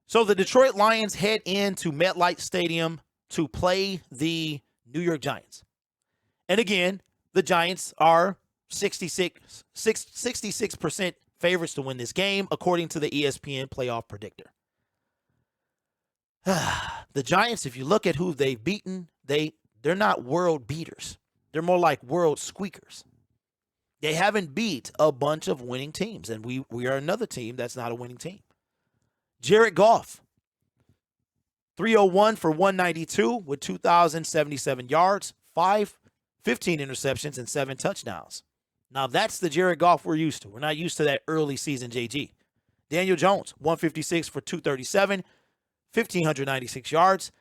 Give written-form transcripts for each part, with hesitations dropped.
So the Detroit Lions head into MetLife Stadium to play the New York Giants. And again, the Giants are 66% favorites to win this game, according to the ESPN playoff predictor. The Giants, if you look at who they've beaten, they're not world beaters. They're more like world squeakers. They haven't beat a bunch of winning teams, and we are another team that's not a winning team. Jared Goff, 301 for 192 with 2,077 yards, 15 interceptions, and 7 touchdowns. Now, that's the Jared Goff we're used to. We're not used to that early season JG. Daniel Jones, 156 for 237, 1,596 yards,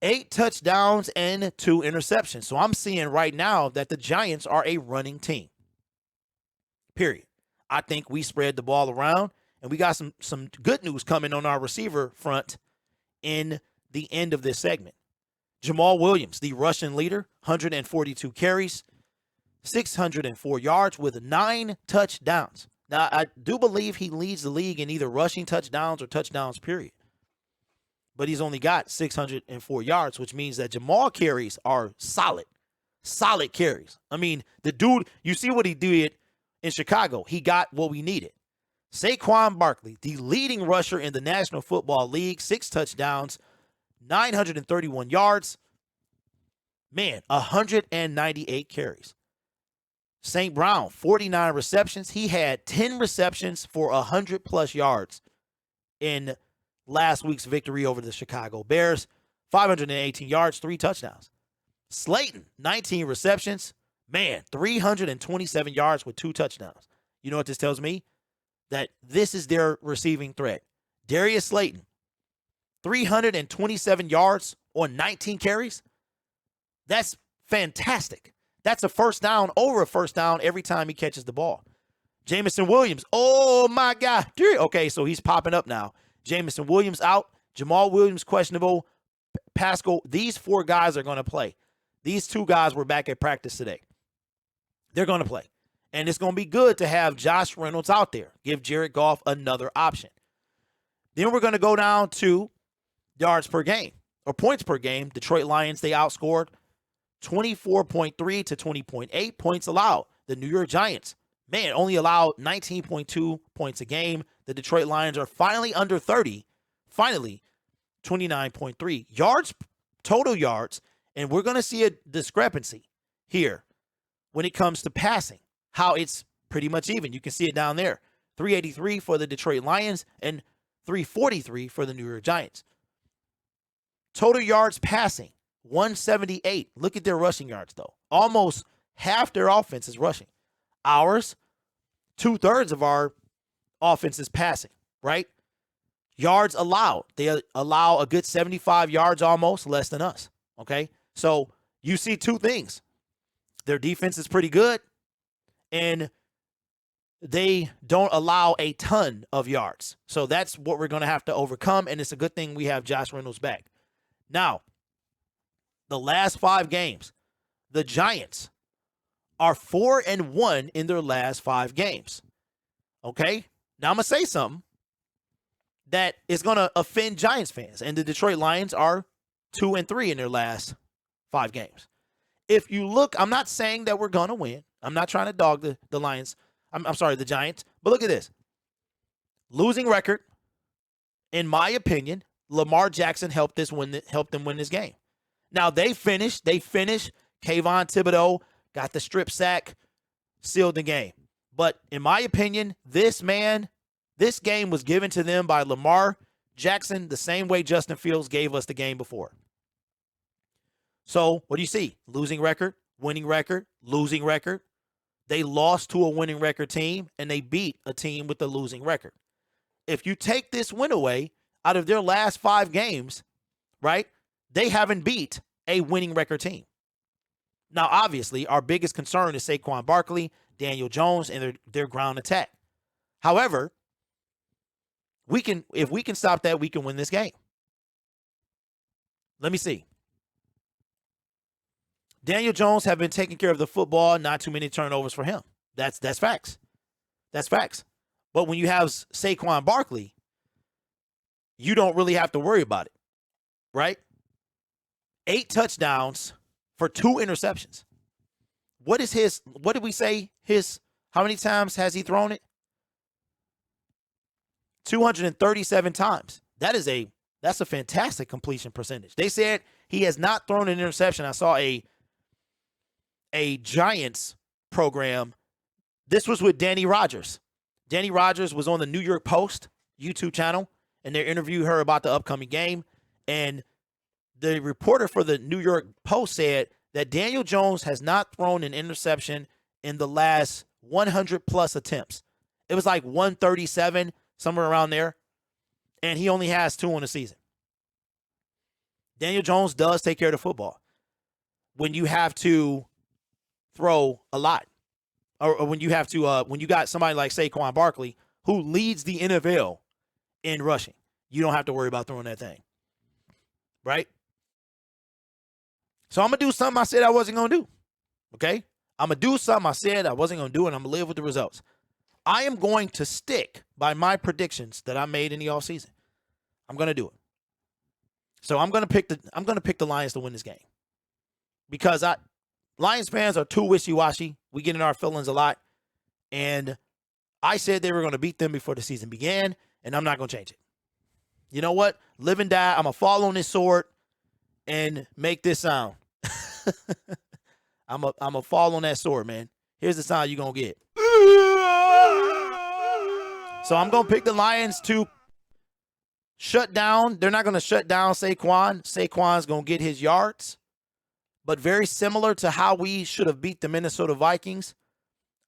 8 touchdowns, and 2 interceptions. So I'm seeing right now that the Giants are a running team. Period. I think we spread the ball around, and we got some good news coming on our receiver front in the end of this segment. Jamal Williams, the Russian leader, 142 carries, 604 yards with 9 touchdowns. Now, I do believe he leads the league in either rushing touchdowns or touchdowns, period. But he's only got 604 yards, which means that Jamal carries are solid carries. I mean, the dude, you see what he did in Chicago. He got what we needed. Saquon Barkley, the leading rusher in the National Football League, 6 touchdowns, 931 yards. Man, 198 carries. St. Brown, 49 receptions. He had 10 receptions for 100-plus yards in last week's victory over the Chicago Bears. 518 yards, 3 touchdowns. Slayton, 19 receptions. Man, 327 yards with 2 touchdowns. You know what this tells me? That this is their receiving threat. Darius Slayton, 327 yards on 19 carries. That's fantastic. That's a first down over a first down every time he catches the ball. Jamison Williams, oh my God. Okay, so he's popping up now. Jamison Williams out. Jamal Williams questionable. Pascal, these 4 guys are going to play. These 2 guys were back at practice today. They're going to play. And it's going to be good to have Josh Reynolds out there. Give Jared Goff another option. Then we're going to go down to yards per game or points per game. Detroit Lions, they outscored 24.3 to 20.8 points allowed. The New York Giants, man, only allowed 19.2 points a game. The Detroit Lions are finally under 30. Finally, 29.3 yards, total yards. And we're going to see a discrepancy here when it comes to passing. How it's pretty much even. You can see it down there. 383 for the Detroit Lions and 343 for the New York Giants. Total yards passing, 178. Look at their rushing yards, though. Almost half their offense is rushing. Ours, 2/3 of our offense is passing, right? Yards allowed. They allow a good 75 yards almost, less than us, okay? So you see 2 things. Their defense is pretty good, and they don't allow a ton of yards. So that's what we're going to have to overcome, and it's a good thing we have Josh Reynolds back. Now, the last 5 games, the Giants are 4-1 in their last 5 games. Okay? Now I'm going to say something that is going to offend Giants fans, and the Detroit Lions are 2-3 in their last 5 games. If you look, I'm not saying that we're going to win. I'm not trying to dog the Lions. I'm sorry, the Giants. But look at this. Losing record, in my opinion, Lamar Jackson helped them win this game. Now, they finished. Kayvon Thibodeau got the strip sack, sealed the game. But in my opinion, this game was given to them by Lamar Jackson the same way Justin Fields gave us the game before. So, what do you see? Losing record, winning record, losing record. They lost to a winning record team, and they beat a team with a losing record. If you take this win away, out of their last 5 games, right, they haven't beat a winning record team. Now, obviously, our biggest concern is Saquon Barkley, Daniel Jones, and their ground attack. However, if we can stop that, we can win this game. Let me see. Daniel Jones have been taking care of the football, not too many turnovers for him. That's facts. That's facts. But when you have Saquon Barkley, you don't really have to worry about it, right? 8 touchdowns for 2 interceptions. What did we say how many times has he thrown it? 237 times. That's a fantastic completion percentage. They said he has not thrown an interception. I saw a Giants program. This was with Danny Rogers. Danny Rogers was on the New York Post YouTube channel, and they interviewed her about the upcoming game. And the reporter for the New York Post said that Daniel Jones has not thrown an interception in the last 100-plus attempts. It was like 137, somewhere around there, and he only has 2 on the season. Daniel Jones does take care of the football when you have to throw a lot, or when you have to when you got somebody like Saquon Barkley who leads the NFL in rushing. You don't have to worry about throwing that thing, right? So I'm going to do something I said I wasn't going to do, okay? I'm going to do something I said I wasn't going to do, and I'm going to live with the results. I am going to stick by my predictions that I made in the offseason. I'm going to do it. So I'm going to pick the Lions to win this game because Lions fans are too wishy-washy. We get in our feelings a lot, and I said they were going to beat them before the season began, and I'm not going to change it. You know what? Live and die. I'm going to fall on this sword and make this sound. I'm a fall on that sword, man. Here's the sound you're going to get. So I'm going to pick the Lions to shut down. They're not going to shut down Saquon. Saquon's going to get his yards. But very similar to how we should have beat the Minnesota Vikings,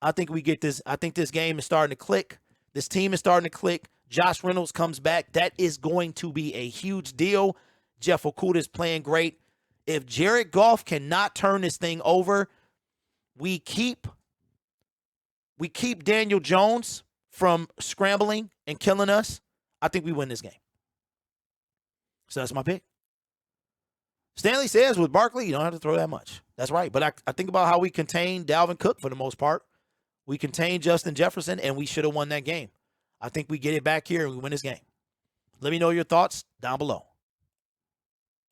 I think we get this. I think this game is starting to click. This team is starting to click. Josh Reynolds comes back. That is going to be a huge deal. Jeff Okudah is playing great. If Jared Goff cannot turn this thing over, we keep Daniel Jones from scrambling and killing us, I think we win this game. So that's my pick. Stanley says with Barkley, you don't have to throw that much. That's right. But I think about how we contained Dalvin Cook for the most part. We contained Justin Jefferson, and we should have won that game. I think we get it back here and we win this game. Let me know your thoughts down below.